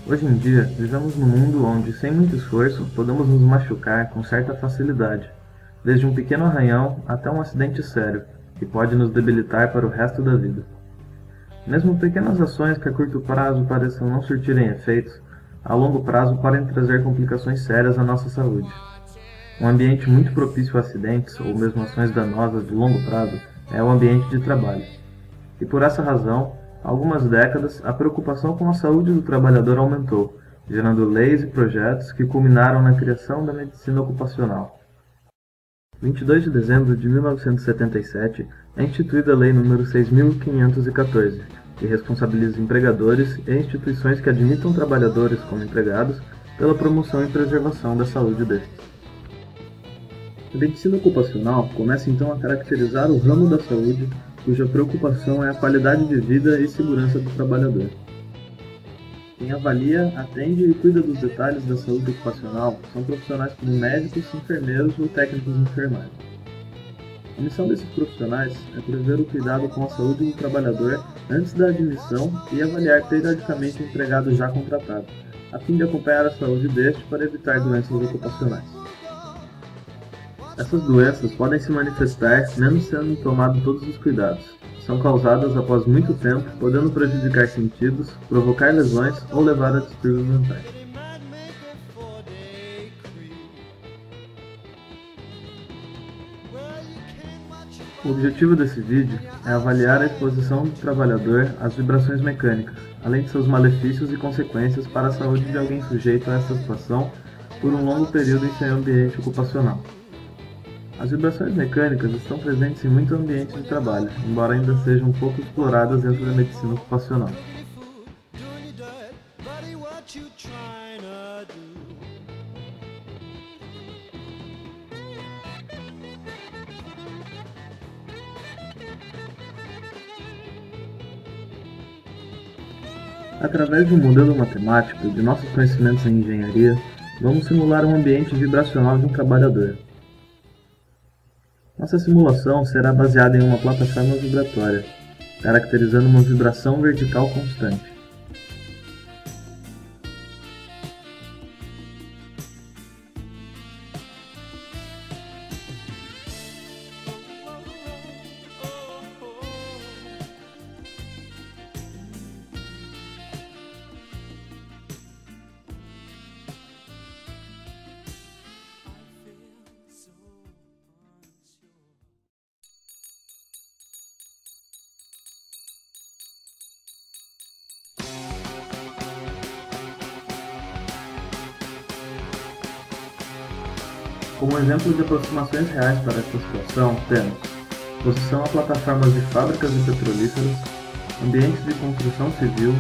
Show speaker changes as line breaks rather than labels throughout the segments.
Hoje em dia, vivemos num mundo onde, sem muito esforço, podemos nos machucar com certa facilidade, desde um pequeno arranhão até um acidente sério, que pode nos debilitar para o resto da vida. Mesmo pequenas ações que a curto prazo pareçam não surtirem efeitos, a longo prazo podem trazer complicações sérias à nossa saúde. Um ambiente muito propício a acidentes ou mesmo ações danosas de longo prazo é o ambiente de trabalho. E por essa razão, há algumas décadas, a preocupação com a saúde do trabalhador aumentou, gerando leis e projetos que culminaram na criação da medicina ocupacional. 22 de dezembro de 1977 é instituída a Lei nº 6.514, que responsabiliza empregadores e instituições que admitam trabalhadores como empregados pela promoção e preservação da saúde destes. A medicina ocupacional começa então a caracterizar o ramo da saúde cuja preocupação é a qualidade de vida e segurança do trabalhador. Quem avalia, atende e cuida dos detalhes da saúde ocupacional são profissionais como médicos, enfermeiros ou técnicos de enfermagem. A missão desses profissionais é prever o cuidado com a saúde do trabalhador antes da admissão e avaliar periodicamente o empregado já contratado, a fim de acompanhar a saúde deste para evitar doenças ocupacionais. Essas doenças podem se manifestar mesmo sendo tomados todos os cuidados. São causadas após muito tempo, podendo prejudicar sentidos, provocar lesões ou levar a distúrbios mentais. O objetivo desse vídeo é avaliar a exposição do trabalhador às vibrações mecânicas, além de seus malefícios e consequências para a saúde de alguém sujeito a essa situação por um longo período em seu ambiente ocupacional. As vibrações mecânicas estão presentes em muitos ambientes de trabalho, embora ainda sejam pouco exploradas dentro da medicina ocupacional. Através de um modelo matemático de nossos conhecimentos em engenharia, vamos simular um ambiente vibracional de um trabalhador. Nossa simulação será baseada em uma plataforma vibratória, caracterizando uma vibração vertical constante. Como exemplo de aproximações reais para esta situação, temos exposição a plataformas de fábricas e petrolíferas, ambientes de construção civil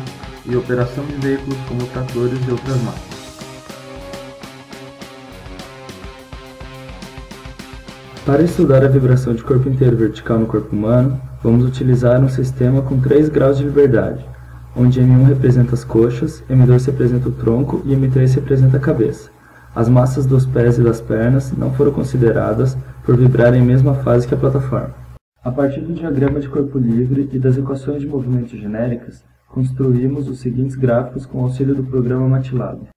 e operação de veículos como tratores e outras máquinas. Para estudar a vibração de corpo inteiro vertical no corpo humano, vamos utilizar um sistema com 3 graus de liberdade, onde M1 representa as coxas, M2 representa o tronco e M3 representa a cabeça. As massas dos pés e das pernas não foram consideradas por vibrarem em mesma fase que a plataforma. A partir do diagrama de corpo livre e das equações de movimento genéricas, construímos os seguintes gráficos com o auxílio do programa MATLAB.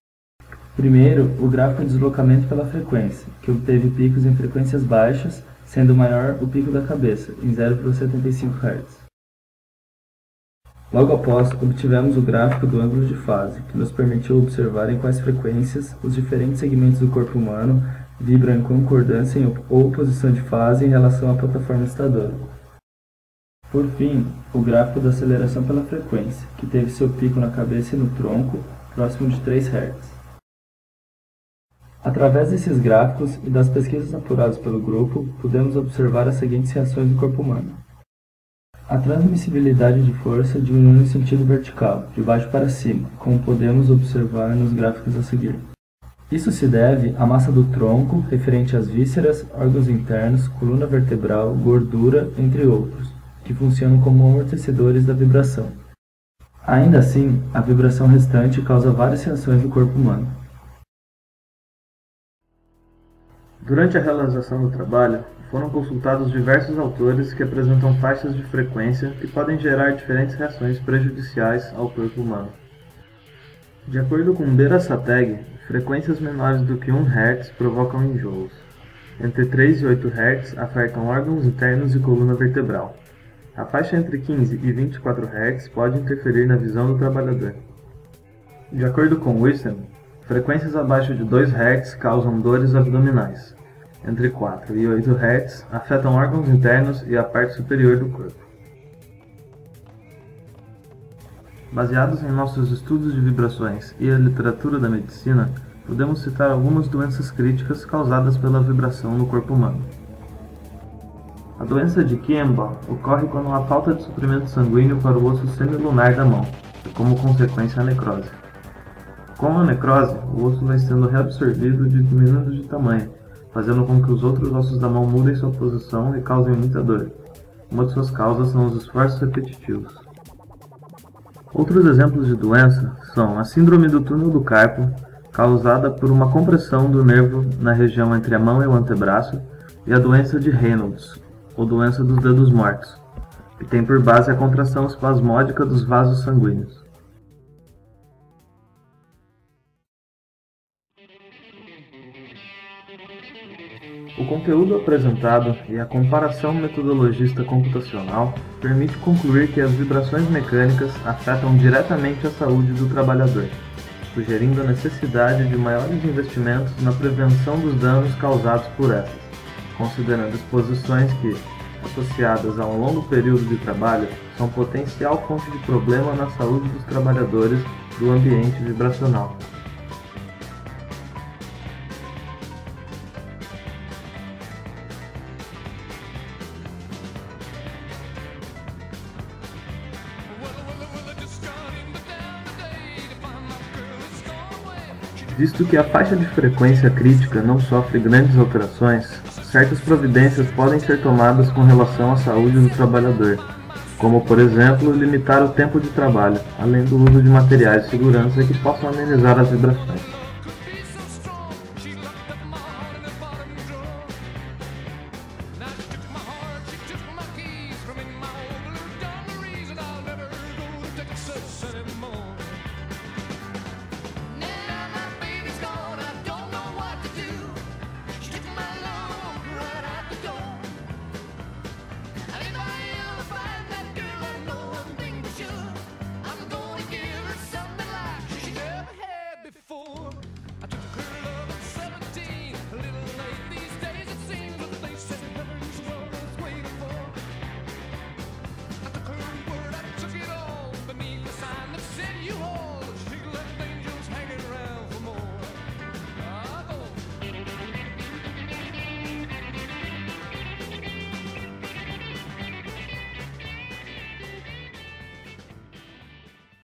Primeiro, o gráfico de deslocamento pela frequência, que obteve picos em frequências baixas, sendo maior o pico da cabeça, em 0,75 Hz. Logo após, obtivemos o gráfico do ângulo de fase, que nos permitiu observar em quais frequências os diferentes segmentos do corpo humano vibram em concordância ou oposição de fase em relação à plataforma excitadora. Por fim, o gráfico da aceleração pela frequência, que teve seu pico na cabeça e no tronco, próximo de 3 Hz. Através desses gráficos e das pesquisas apuradas pelo grupo, pudemos observar as seguintes reações do corpo humano. A transmissibilidade de força diminuiu em sentido vertical, de baixo para cima, como podemos observar nos gráficos a seguir. Isso se deve à massa do tronco, referente às vísceras, órgãos internos, coluna vertebral, gordura, entre outros, que funcionam como amortecedores da vibração. Ainda assim, a vibração restante causa várias reações no corpo humano. Durante a realização do trabalho, foram consultados diversos autores que apresentam faixas de frequência que podem gerar diferentes reações prejudiciais ao corpo humano. De acordo com Bera-Sateg, frequências menores do que 1 Hz provocam enjoos. Entre 3 e 8 Hz afetam órgãos internos e coluna vertebral. A faixa entre 15 e 24 Hz pode interferir na visão do trabalhador. De acordo com Wissem, frequências abaixo de 2 Hz causam dores abdominais. Entre 4 e 8 Hz afetam órgãos internos e a parte superior do corpo. Baseados em nossos estudos de vibrações e a literatura da medicina, podemos citar algumas doenças críticas causadas pela vibração no corpo humano. A doença de Kienbach ocorre quando há falta de suprimento sanguíneo para o osso semilunar da mão, e como consequência a necrose. Com a necrose, o osso vai sendo reabsorvido e diminuindo de tamanho, fazendo com que os outros ossos da mão mudem sua posição e causem muita dor. Uma de suas causas são os esforços repetitivos. Outros exemplos de doença são a síndrome do túnel do carpo, causada por uma compressão do nervo na região entre a mão e o antebraço, e a doença de Reynolds, ou doença dos dedos mortos, que tem por base a contração espasmódica dos vasos sanguíneos. O conteúdo apresentado e a comparação metodologista computacional permite concluir que as vibrações mecânicas afetam diretamente a saúde do trabalhador, sugerindo a necessidade de maiores investimentos na prevenção dos danos causados por essas, considerando exposições que, associadas a um longo período de trabalho, são potencial fonte de problema na saúde dos trabalhadores do ambiente vibracional. Visto que a faixa de frequência crítica não sofre grandes alterações, certas providências podem ser tomadas com relação à saúde do trabalhador, como, por exemplo, limitar o tempo de trabalho, além do uso de materiais de segurança que possam amenizar as vibrações.